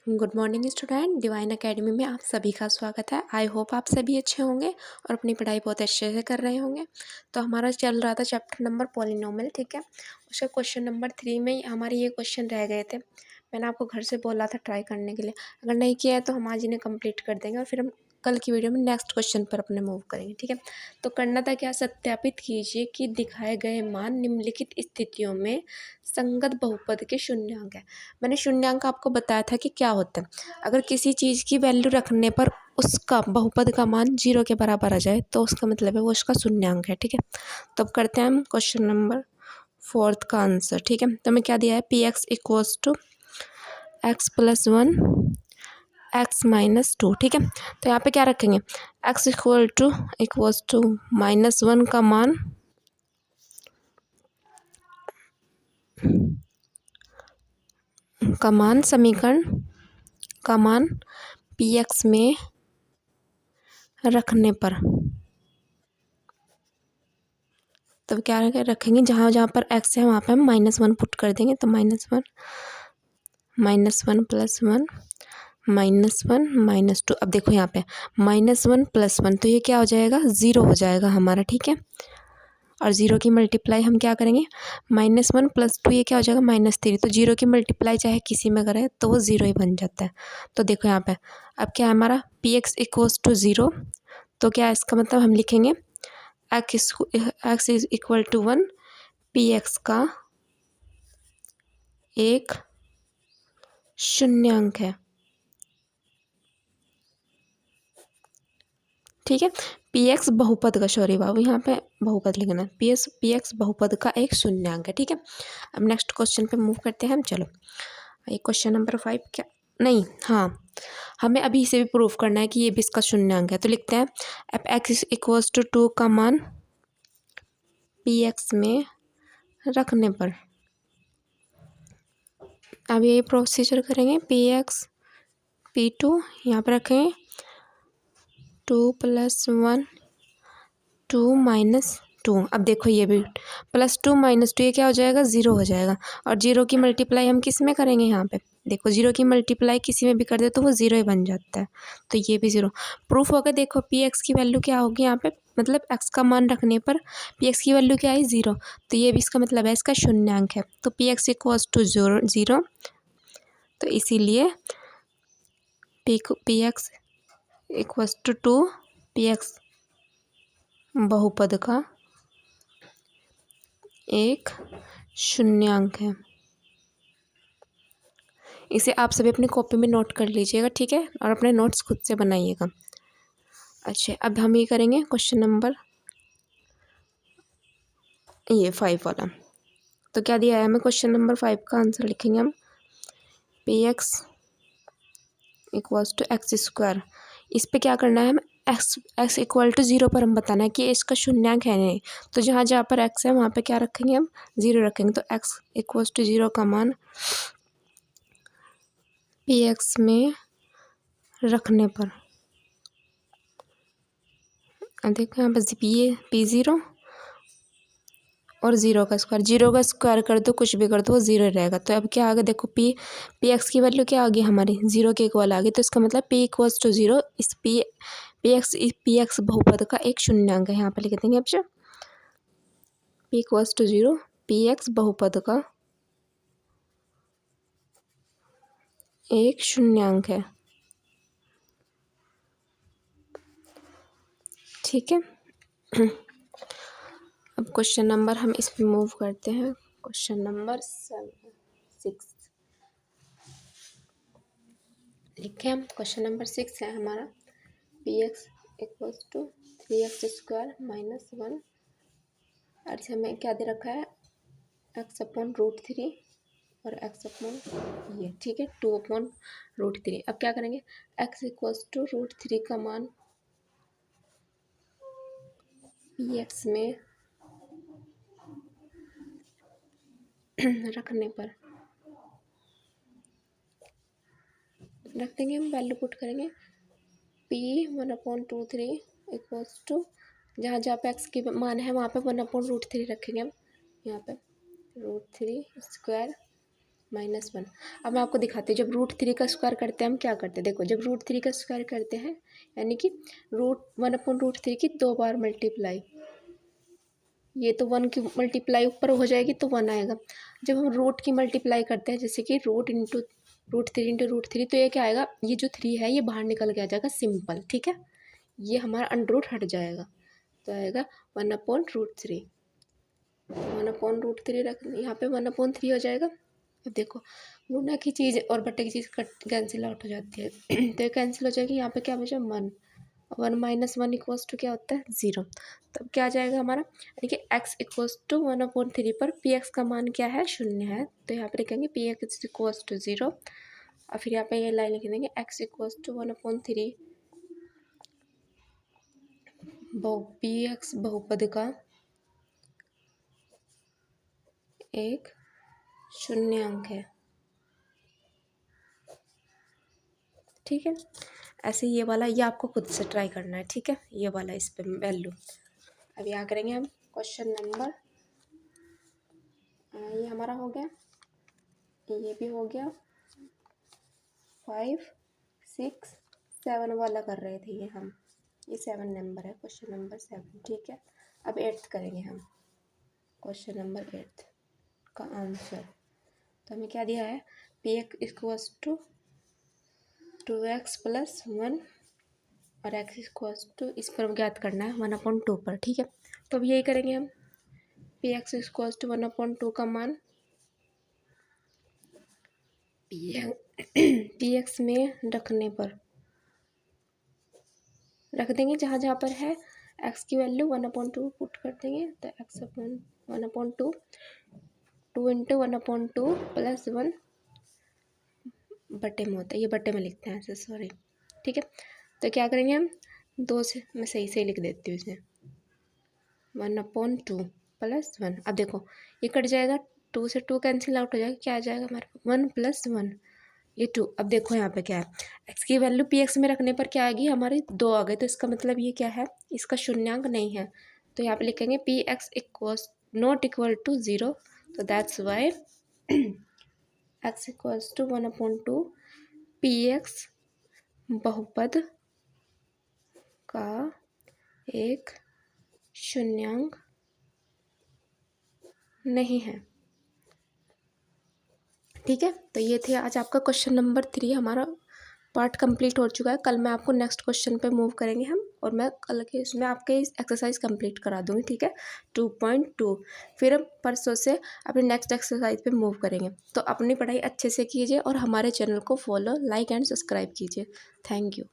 Good morning student, divine academy में आप सभी का स्वागत है। आई होप आप सभी अच्छे होंगे और अपनी पढ़ाई बहुत अच्छे से कर रहे होंगे। तो हमारा चल रहा था चैप्टर नंबर पॉलिनोमियल, ठीक है। उसका क्वेश्चन नंबर 3 में हमारे ये क्वेश्चन रह गए थे। मैंने आपको घर से बोला था ट्राई करने के लिए। अगर नहीं किया है तो हम आज इन्हें कंप्लीट कर देंगे और फिर हम कल की वीडियो में नेक्स्ट क्वेश्चन पर अपने मूव करेंगे, ठीक है। तो करना था क्या, सत्यापित कीजिए कि दिखाए गए मान निम्नलिखित स्थितियों में संगत बहुपद के शून्यांक है। मैंने शून्यांक आपको बताया था कि क्या होता है। अगर किसी चीज़ की वैल्यू रखने पर उसका बहुपद का मान 0 के बराबर आ जाए तो उसका मतलब है वो उसका शून्यांक है, ठीक है। तो अब करते हैं हम क्वेश्चन नंबर 4 का आंसर, ठीक है। तो हमें क्या दिया है, P X equals to X plus 1 X minus 2, ठीक है। तो यहाँ पे क्या रखेंगे, एक्स इक्वल्स टू -1 का मान समीकरण का मान पी एक्स में रखने पर, तब क्या रखेंगे, जहाँ जहाँ पर एक्स है वहाँ पे हम -1 पुट कर देंगे। तो -1 +1 -1 -2। अब देखो यहाँ पे -1 + 1 तो ये क्या हो जाएगा, 0 हो जाएगा हमारा, ठीक है। और 0 की मल्टीप्लाई हम क्या करेंगे, -1 + 2 ये क्या हो जाएगा -3। तो 0 की मल्टीप्लाई चाहे किसी में करें तो वो 0 ही बन जाता है। तो देखो यहाँ पे अब क्या है हमारा, पी एक्स इक्वल्स टू 0। तो क्या है इसका मतलब, हम लिखेंगे X is equal to 1, P X का एक शून्यांक है, ठीक है। पी एक्स बहुपद का, सॉरी बाबू यहाँ पे बहुपद लिखना है, पी एक्स बहुपद का एक शून्यांक है, ठीक है। अब नेक्स्ट क्वेश्चन पे मूव करते हैं हम। चलो ये क्वेश्चन नंबर 5 क्या, नहीं हाँ, हमें अभी इसे भी प्रूफ करना है कि ये भी इसका शून्यांक है। तो लिखते हैं अब एक्स इक्वल्स टू 2 का मान पी एक्स में रखने पर, अब ये प्रोसीजर करेंगे, पी एक्स P2 यहाँ पर रखेंगे 2 + 1 2 - 2। अब देखो ये भी +2 - 2 ये क्या हो जाएगा, 0 हो जाएगा। और 0 की मल्टीप्लाई हम किस में करेंगे, यहाँ पे देखो 0 की मल्टीप्लाई किसी में भी कर दे तो वो 0 ही बन जाता है। तो ये भी 0 प्रूफ हो गया। देखो पी एक्स की वैल्यू क्या होगी यहाँ पे, मतलब एक्स का मान रखने पर पी एक्स की वैल्यू क्या आई, 0। तो ये भी इसका मतलब है इसका शून्यांक है। तो पी एक्स इक्वल्स टू 0। तो इसीलिए P X equals to 2, P X बहुपद का एक शून्यांक है। इसे आप सभी अपनी कॉपी में नोट कर लीजिएगा, ठीक है, और अपने नोट्स खुद से बनाइएगा। अच्छा अब हम ये करेंगे क्वेश्चन नंबर ये 5 वाला। तो क्या दिया है हमें, क्वेश्चन नंबर 5 का आंसर लिखेंगे हम, P X equals to x²। इस पे क्या करना है, हम एक्स इक्वल टू 0 पर हम बताना है कि इसका शून्यांक है नहीं। तो जहाँ जहाँ पर x है वहाँ पे क्या रखेंगे, हम 0 रखेंगे। तो x इक्वल्स टू 0 का मान पी एक्स में रखने पर, देखो यहाँ पर P0 और 0 का स्क्वायर कर दो, कुछ भी कर दो वो 0 रहेगा। तो अब क्या आ गया, देखो पी एक्स की वैल्यू क्या आ गई हमारी, 0 के इक्वल आ गई। तो इसका मतलब p इक्वल्स टू 0, इस पी एक्स बहुपद का एक शून्यांक है। यहाँ पर लिख देंगे अब p equals to 0, P X बहुपद का एक शून्यांक है, ठीक है। अब क्वेश्चन नंबर हम इस पे मूव करते हैं, क्वेश्चन नंबर 6 लिखे हम। क्वेश्चन नंबर 6 है हमारा, P X equals to 3x² - 1। और इसे हमें क्या दे रखा है, x/√3 और x/, ये ठीक है, 2/√3। अब क्या करेंगे, x इक्वल्स टू √3 का मान पी एक्स में रखने पर रख देंगे, हम वैल्यू पुट करेंगे p 1/√3 इक्वल्स टू, जहाँ जहाँ पे x की मान है वहाँ पे 1/√3 रखेंगे हम। यहाँ पे √3² -1। अब मैं आपको दिखाती हूँ, जब √3 का स्क्वायर करते हैं हम क्या करते हैं। देखो जब √3 का स्क्वायर करते हैं यानी कि √1/√3 की 2 बार मल्टीप्लाई, ये तो 1 की मल्टीप्लाई ऊपर हो जाएगी तो 1 आएगा। जब हम रूट की मल्टीप्लाई करते हैं जैसे कि √3 तो ये क्या आएगा, ये जो 3 है ये बाहर निकल के आ जाएगा सिंपल, ठीक है। ये हमारा अंडर हट जाएगा तो आएगा 1/√3। 1/√3 रख, यहाँ पे 1/3 हो जाएगा। अब देखो गुणा की चीज़ और बटे की चीज़ कट कैंसिल आउट हो जाती है तो ये कैंसिल हो जाएगी। यहाँ पे क्या बचा 1, 1 - 1 इक्वल्स टू क्या होता है 0। तब क्या आ जाएगा हमारा, यानी कि x इक्वल्स टू 1/3 पर पी एक्स का मान क्या है 0 है, तो यहाँ पे लिखेंगे पी एक्स इक्वल्स टू 0 और फिर यहाँ पे ये लाइन लिख देंगे x equals to 1/3 P X बहुपद का एक शून्यांक है, ठीक है। ऐसे ये वाला ये आपको खुद से ट्राई करना है, ठीक है, ये वाला इस पे वैल्यू। अब यहाँ करेंगे हम क्वेश्चन नंबर, ये हमारा हो गया, ये भी हो गया, 5, 6, 7 वाला कर रहे थे ये हम, ये 7 नंबर है, क्वेश्चन नंबर 7, ठीक है। अब 8th करेंगे हम, क्वेश्चन नंबर 8 का आंसर। तो हमें क्या दिया है, P X equals to 2x + 1 और x इक्वल्स टू, इस पर ज्ञात करना है 1/2 पर, ठीक है। तो अब यही करेंगे हम, पी एक्स इक्वल्स टू 1/2 का मान पी एक्स में रखने पर रख देंगे, जहाँ जहाँ पर है x की वैल्यू 1/2 पुट कर देंगे तो x अपन 1/2 2 × 1/2 + 1 बटे में होता है, ये बटे में लिखते हैं ऐसे, सॉरी, ठीक है। तो क्या करेंगे हम, 2 से मैं सही से लिख देती हूँ इसे, 1/2 + 1। अब देखो ये कट जाएगा, 2 से 2 कैंसिल आउट हो जाएगा, क्या आ जाएगा हमारे 1 + 1 ये 2। अब देखो यहाँ पे क्या है, x की वैल्यू पी एक्स में रखने पर क्या आएगी हमारी 2 आ गई, तो इसका मतलब ये क्या है, इसका शून्यांक नहीं है। तो यहाँ पे लिखेंगे P X equals not equal to 0, तो that's why x equals to 1/2 P X बहुपद का एक शून्यांक नहीं है, ठीक है। तो ये थे आज आपका क्वेश्चन नंबर 3, हमारा पार्ट कंप्लीट हो चुका है। कल मैं आपको नेक्स्ट क्वेश्चन पे मूव करेंगे हम, और मैं कल के इसमें आपके एक्सरसाइज कंप्लीट करा दूँगी, ठीक है, 2.2। फिर हम परसों से अपने नेक्स्ट एक्सरसाइज पे मूव करेंगे। तो अपनी पढ़ाई अच्छे से कीजिए और हमारे चैनल को फॉलो, लाइक एंड सब्सक्राइब कीजिए। Thank you.